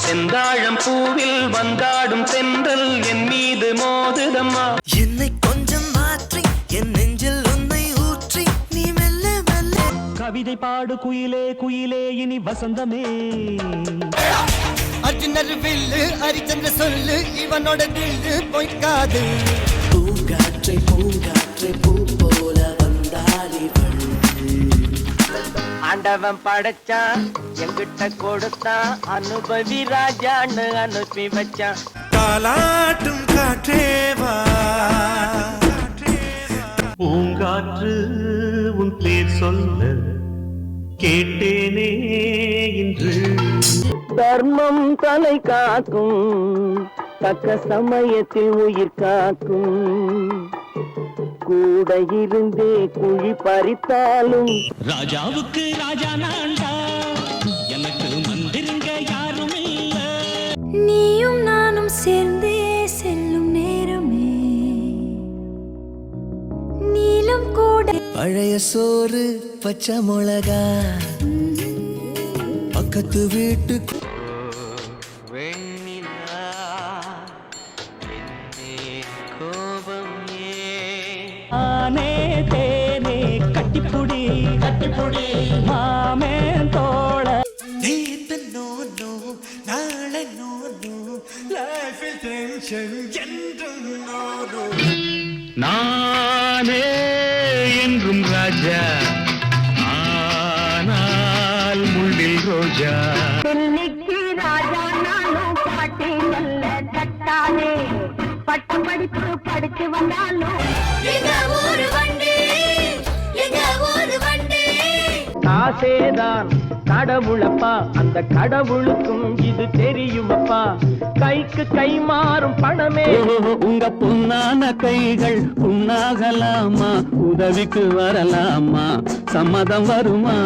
செந்தாழம் பூவில் வந்தாடும் தென்றல் என் மீது மோதுதம்மா. என்னை கொஞ்சம் மாற்றி என் நெஞ்சில் உன்னை ஊற்றி நீ மெல்ல மெல்ல கவிதை பாடு குயிலே குயிலே இனி வசந்தமே. அர்ஜுனர் வில்லு ஹரிச்சந்திர சொல்லு இவனோட தில்லு பொய்க்காது. பூங்காற்றை பூங்காற்றை பூ போல வந்தாடி ஆண்டவன் படைச்சான் எங்கிட்ட கொடுத்தான் அனுபவி ராஜான்னு அனுப்பி வச்சான். தாலாட்டும் காற்றேவா பூங்காற்று உன் பேர் சொல்ல கேட்டேனே இன்று. தர்மம் தலை காக்கும் தக்க சமயத்தில் உயிர் காக்கும். கூட இருந்தே குழி பறித்தாலும் ராஜாவுக்கு ராஜா நான்டா, எனக்கு மந்திருங்க யாரும் இல்ல. நீயும் நானும் சேர்ந்தே செல்லும் நேரமே நீலம் கூட. பழைய சோறு பச்சை மிளகா பக்கத்து வீட்டு ஆனே தேனே கட்டிப்புடி கட்டிப்புடி மாமே தோழ. நேத்து நோனோ நாளை நோனோ லைஃபில் டென்ஷன் என்றும் நோனோ. நானே என்றும் ராஜா, ஆனால் முள்ளில் ரோஜா. டெல்லிக்கு ராஜா நானும் பாட்டி நல்ல தட்டானே பட்டம் படிப்பு படிச்சு வந்தாலும் எங்க ஊரு வண்டி எங்க ஊரு வண்டி. காசேதான் கடவுளப்பா, அந்த கடவுளுக்கும் இது தெரியுமப்பா. கைக்கு கை மாறும் பணமே உங்க பொன்னான கைகள் புண்ணாகலாமா, உதவிக்கு வரலாமா, சம்மதம் வருமா?